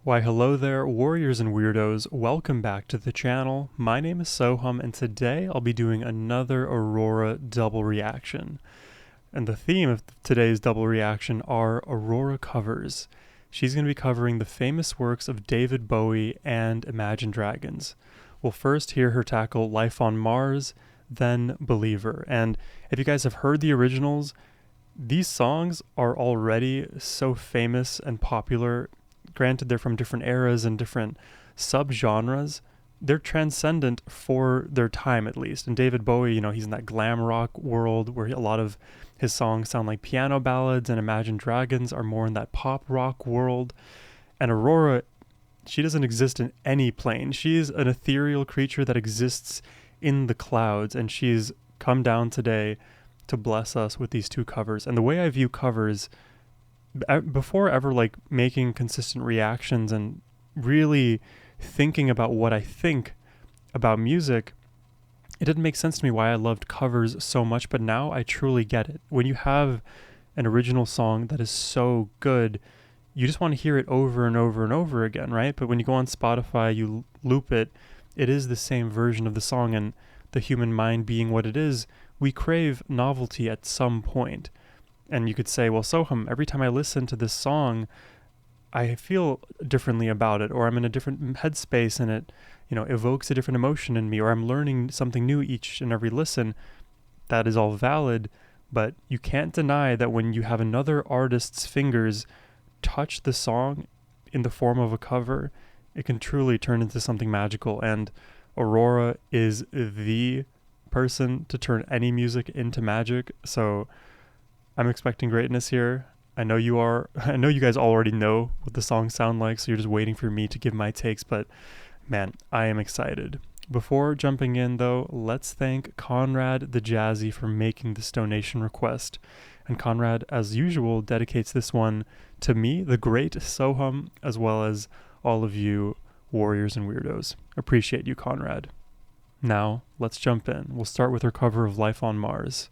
Why hello there, warriors and weirdos, welcome back to the channel. My name is Sohum and today I'll be doing another Aurora double reaction. And the theme of today's double reaction are Aurora covers. She's going to be covering the famous works of David Bowie and Imagine Dragons. We'll first hear her tackle Life on Mars, then Believer. And if you guys have heard the originals, these songs are already so famous and popular. Granted, they're from different eras and different subgenres. They're transcendent for their time, at least. And David Bowie, he's in that glam rock world where a lot of his songs sound like piano ballads, and Imagine Dragons are more in that pop rock world. And Aurora, she doesn't exist in any plane. She's an ethereal creature that exists in the clouds, and she's come down today to bless us with these two covers. And the way I view covers, before ever making consistent reactions and really thinking about what I think about music, it didn't make sense to me why I loved covers so much, but now I truly get it. When you have an original song that is so good, you just want to hear it over and over and over again, right? But when you go on Spotify, you loop it, it is the same version of the song, and the human mind being what it is, we crave novelty at some point. And you could say, well, Sohum, every time I listen to this song, I feel differently about it, or I'm in a different headspace and it, evokes a different emotion in me, or I'm learning something new each and every listen. That is all valid, but you can't deny that when you have another artist's fingers touch the song in the form of a cover, it can truly turn into something magical. And Aurora is the person to turn any music into magic. So I'm expecting greatness here. I know you are. I know you guys already know what the songs sound like, so you're just waiting for me to give my takes, but man, I am excited. Before jumping in though, let's thank Conrad the Jazzy for making this donation request. And Conrad, as usual, dedicates this one to me, the great Sohum, as well as all of you warriors and weirdos. Appreciate you, Conrad. Now, let's jump in. We'll start with her cover of Life on Mars.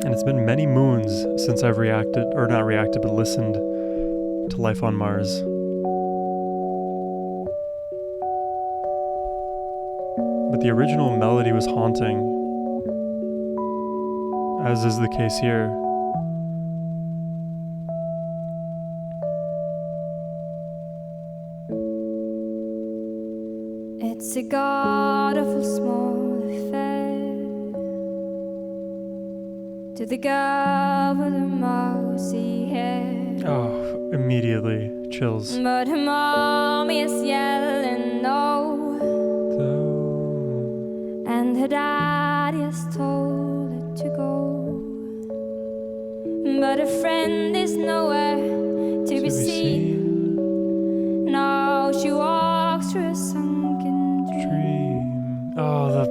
And it's been many moons since I've listened to Life on Mars. But the original melody was haunting, as is the case here. It's a god-awful small affair to the girl with the mousy hair. Oh, immediately chills. But her mommy is yelling no, and her daddy has told her to go. But her friend is nowhere to be seen. Now she walks through a sunken dream. Oh,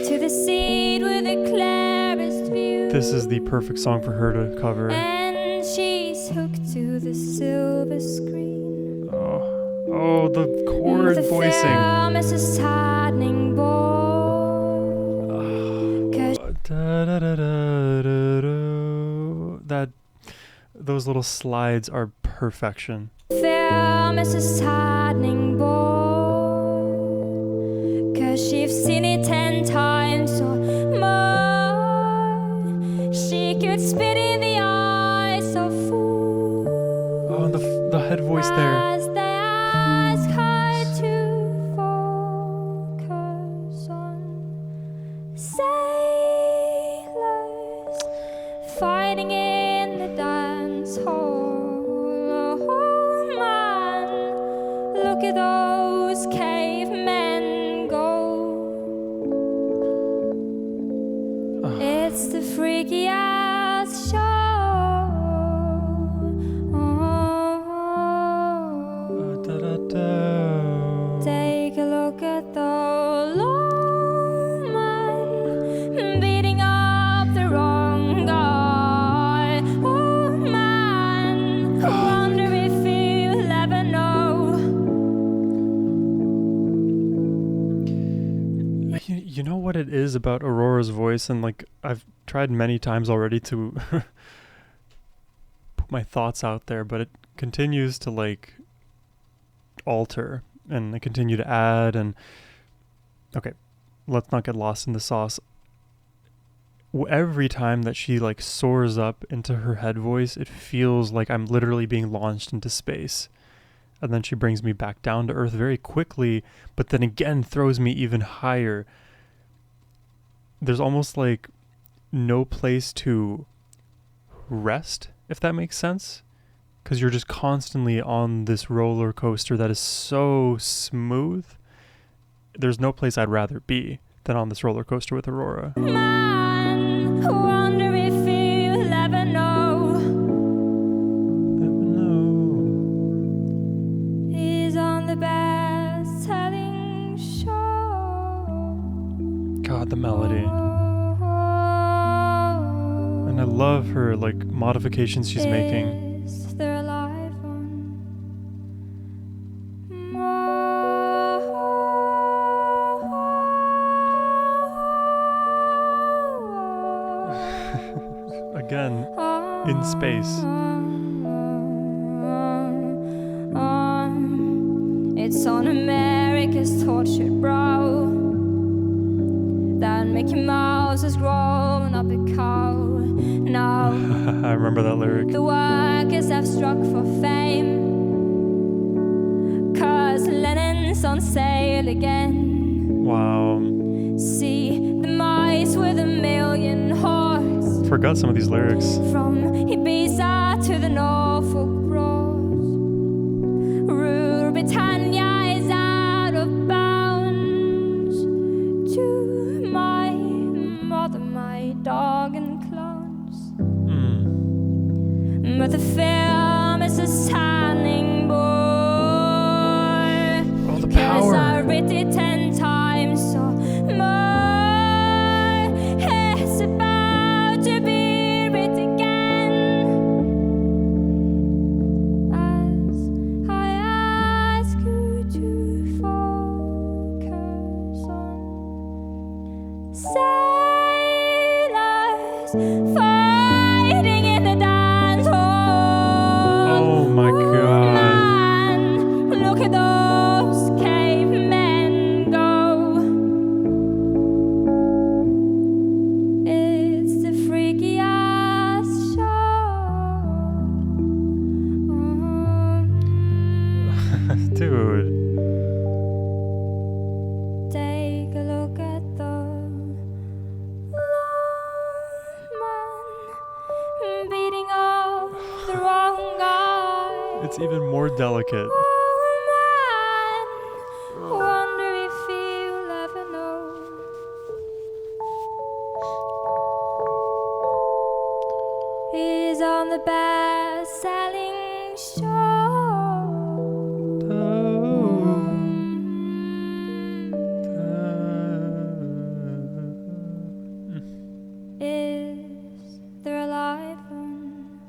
to the seat with the clearest view. This is the perfect song for her to cover. And she's hooked to the silver screen. Oh, the chord the voicing. Film is a saddening bore. Those little slides are perfection. Film is a saddening bore, 'cause she's seen it 10 times or more. She could spit in the eyes of fools. Oh, and the head voice there. As they ask her to focus on sailors fighting in the dance hall. Oh man, look at those cavemen go. It's the freakiest show. Take a look at the lawman beating up the wrong guy. Oh man, I wonder if you'll ever know. You know what it is about Aurora's voice, and I've tried many times already to put my thoughts out there, but it continues to like alter, and I continue to add. And okay, let's not get lost in the sauce. Every time that she like soars up into her head voice, it feels like I'm literally being launched into space. And then she brings me back down to earth very quickly, but then again throws me even higher. There's almost like no place to rest, if that makes sense, because you're just constantly on this roller coaster that is so smooth. There's no place I'd rather be than on this roller coaster with Aurora. Man, wonder if you'll ever know. Never know. He's on the best-selling show. God, the melody. And I love her like modifications she's making. Is there a live one? Again, in space. It's on America's tortured brow that Mickey Mouse has grown up a cow. Now I remember that lyric. the workers have struck for fame, 'cause Lennon's on sale again. Wow. See the mice with a million horse, Forgot some of these lyrics. from Ibiza to the Norfolk Broad. Rule Britannia is out of bounds. To my mother, my dog and clowns. But the film is a standing boy. Oh, the 'Cause power. I read it 10 times or more. It's about to be writ again. As I ask you to focus on sailors fighting in the dance hall. Oh my god. Man, look at those cavemen go. It's the freakiest show. Dude. Take a look at the man beating up the wrong guy. It's even more delicate. Oh man, wonder if you'll ever know. He's on the best-selling show. Is there a live one?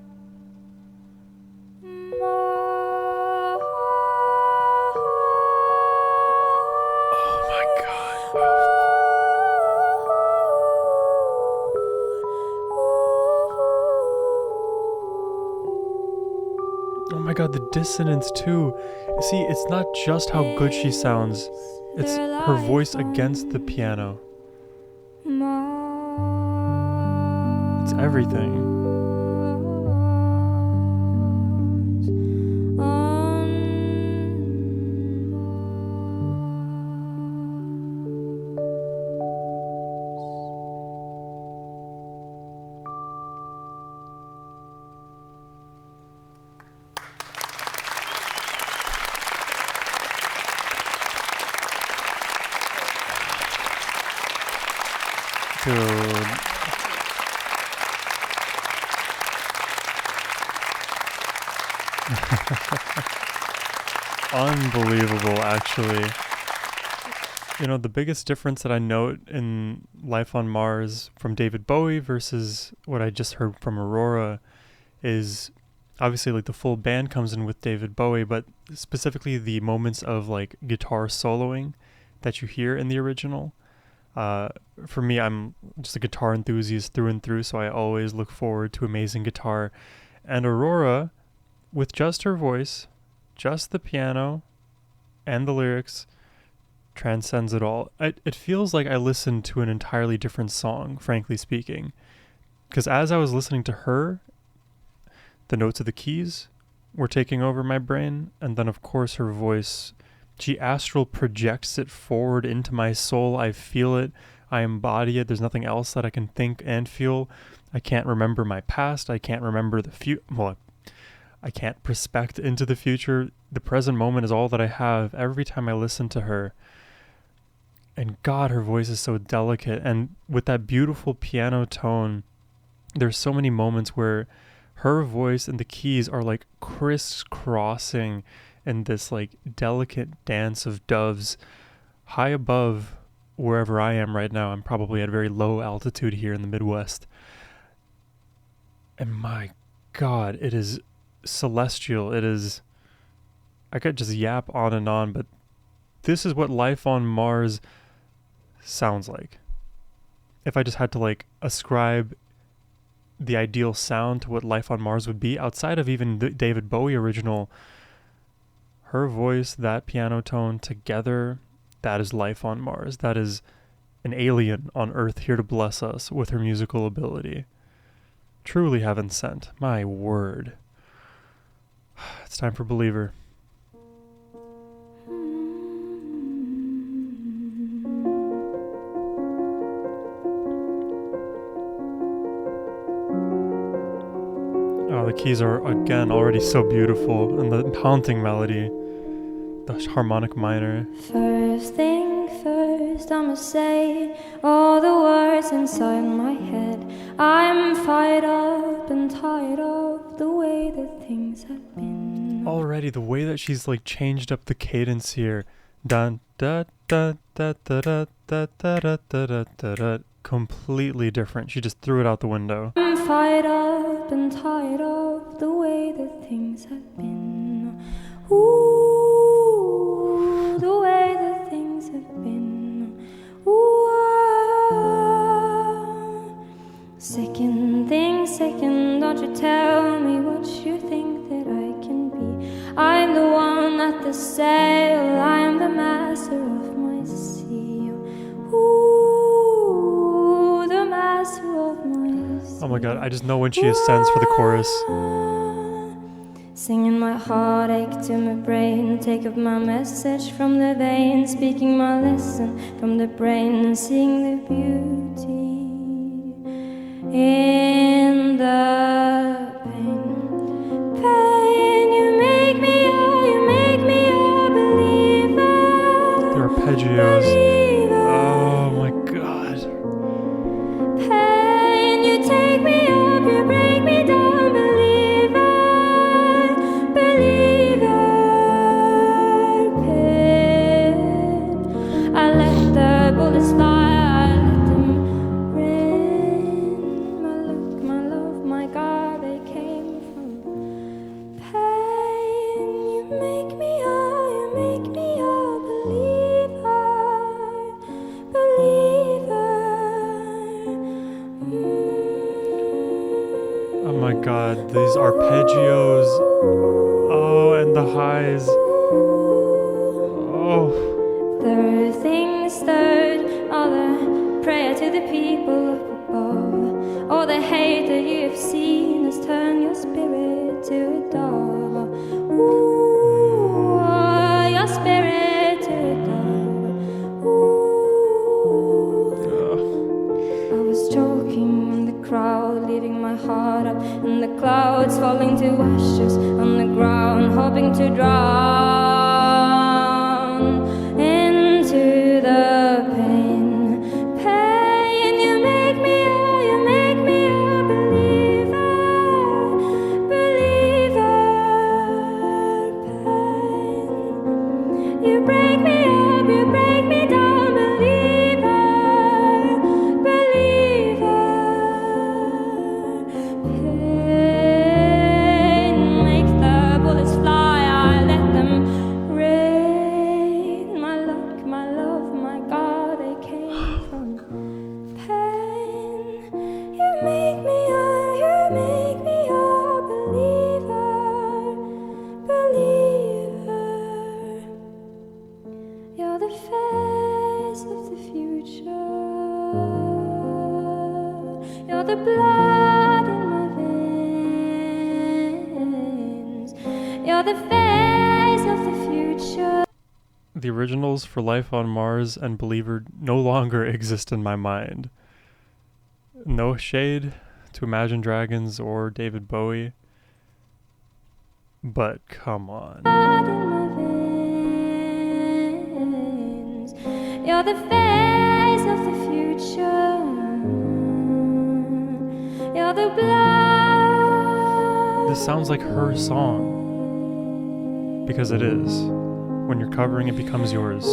Oh my god. Oh my god, the dissonance too. See, it's not just how good she sounds, it's her voice against the piano. It's everything. Dude. Unbelievable, actually. You know, the biggest difference that I note in Life on Mars from David Bowie versus what I just heard from Aurora is obviously like the full band comes in with David Bowie, but specifically the moments of like guitar soloing that you hear in the original. For me, I'm just a guitar enthusiast through and through, so I always look forward to amazing guitar. And Aurora, with just her voice, just the piano, and the lyrics, transcends it all. It feels like I listened to an entirely different song, frankly speaking. Because as I was listening to her, the notes of the keys were taking over my brain, and then of course her voice, she astral projects it forward into my soul. I feel it, I embody it. There's nothing else that I can think and feel. I can't remember my past, I can't remember the future. Well, I can't prospect into the future. The present moment is all that I have every time I listen to her. And God, her voice is so delicate. And with that beautiful piano tone, there's so many moments where her voice and the keys are like crisscrossing in this like delicate dance of doves high above wherever I am right now. I'm probably at a very low altitude here in the Midwest. And my God, it is celestial. It is, I could just yap on and on, but this is what life on Mars sounds like. If I just had to like ascribe the ideal sound to what life on Mars would be, outside of even the David Bowie original, her voice, that piano tone together, that is life on Mars. That is an alien on Earth here to bless us with her musical ability. Truly heaven sent. My word. It's time for Believer. Oh, the keys are again already so beautiful, and the haunting melody, the harmonic minor. First thing first, I'ma say all the words inside my head. I'm fired up and tired of the way that things have been. Already, the way that she's like changed up the cadence here. Dun da da da da da da da da da da da. Completely different. She just threw it out the window. I'm fired up and tired of the way that things have been. Ooh, the way that things have been. Ooh, second thing, second, don't you tell me what you think that I can be. I'm the one at the sail, I'm the master of my sea. Ooh, the master of my sea. Oh my God, I just know when she ascends for the chorus. Singing my heartache to my brain, take up my message from the vein, speaking my lesson from the brain, and seeing the beauty in the pain. Pain, you make me a believer. The arpeggios. Oh my God. Pain, you take me up, you break me down, believer, pain. I let the bullets fly, I let them rain. My look, my love, my God, they came from pain. You make me a believer. Oh my God, these arpeggios. Oh, and the highs. Oh. Third things third, all the prayer to the people up above. All the hate that you have seen has turned your spirit to a dove. Ooh, your spirit to a dove. Ooh. I was choking in the crowd, leaving my heart up in the clouds, falling to ashes on the ground, hoping to drown into the pain. Pain, you make me a believer, pain. You break me up, you break me down, believer, pain. Make the bullets fly, I let them You're the face of the future. The originals for Life on Mars and Believer no longer exist in my mind. No shade to Imagine Dragons or David Bowie, but come on. You're the face of the future. You're the blood. This sounds like her song, because it is. When you're covering, it becomes yours.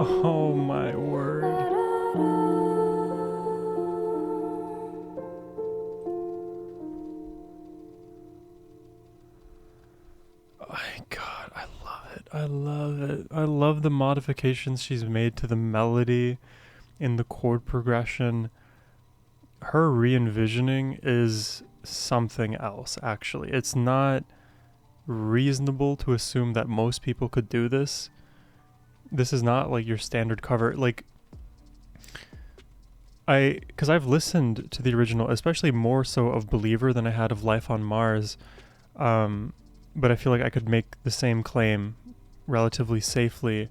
Oh my word. God, I love it. I love it. I love the modifications she's made to the melody in the chord progression. Her re-envisioning is something else, actually. It's not reasonable to assume that most people could do this. This is not like your standard cover. Like, because I've listened to the original, especially more so of Believer than I had of Life on Mars. But I feel like I could make the same claim relatively safely.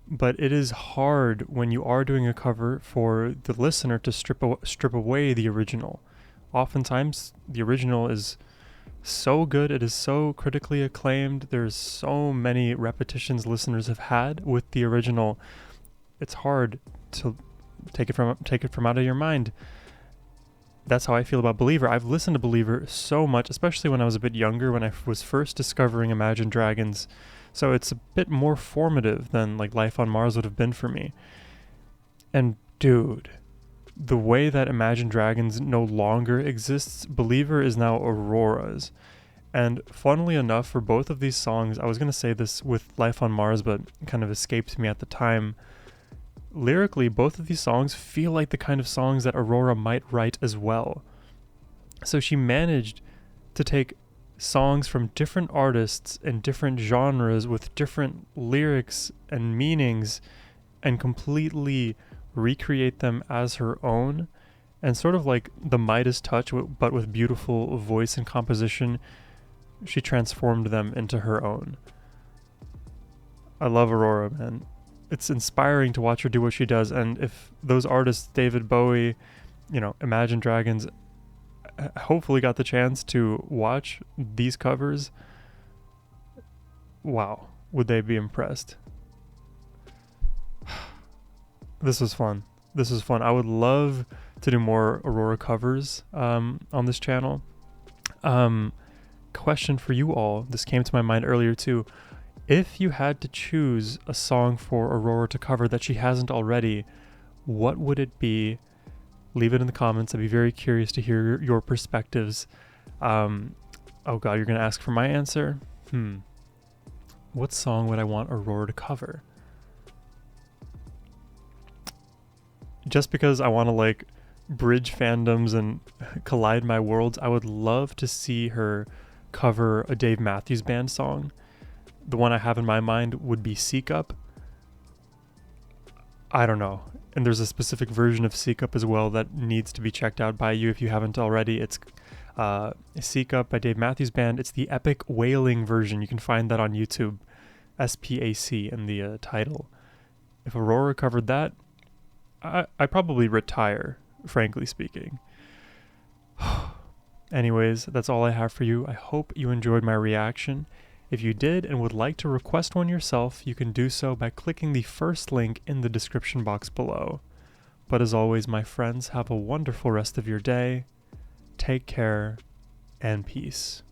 But it is hard when you are doing a cover for the listener to strip away the original. Oftentimes, the original is so good, it is so critically acclaimed, there's so many repetitions listeners have had with the original. It's hard to take it from out of your mind. That's how I feel about Believer. I've listened to Believer so much, especially when I was a bit younger, when I was first discovering Imagine Dragons. So it's a bit more formative than like Life on Mars would have been for me. And dude, the way that Imagine Dragons no longer exists, Believer is now Aurora's. And funnily enough, for both of these songs, I was going to say this with Life on Mars, but it kind of escaped me at the time. Lyrically, both of these songs feel like the kind of songs that Aurora might write as well. So she managed to take songs from different artists and different genres with different lyrics and meanings and completely recreate them as her own, and sort of like the Midas touch, but with beautiful voice and composition, she transformed them into her own. I love Aurora, man. It's inspiring to watch her do what she does, and if those artists, David Bowie, Imagine Dragons, hopefully got the chance to watch these covers, wow, would they be impressed. This was fun. I would love to do more Aurora covers on this channel. Question for you all. This came to my mind earlier too. If you had to choose a song for Aurora to cover that she hasn't already, what would it be? Leave it in the comments. I'd be very curious to hear your perspectives. Oh God, you're going to ask for my answer? What song would I want Aurora to cover? Just because I want to like bridge fandoms and collide my worlds, I would love to see her cover a Dave Matthews Band song. The one I have in my mind would be Seek Up. I don't know. And there's a specific version of Seek Up as well that needs to be checked out by you if you haven't already. It's Seek Up by Dave Matthews Band. It's the epic wailing version. You can find that on YouTube. SPAC in the title. If Aurora covered that, I'd probably retire frankly speaking. Anyways, that's all I have for you. I hope you enjoyed my reaction. If you did and would like to request one yourself, you can do so by clicking the first link in the description box below. But as always, my friends, have a wonderful rest of your day. Take care and peace.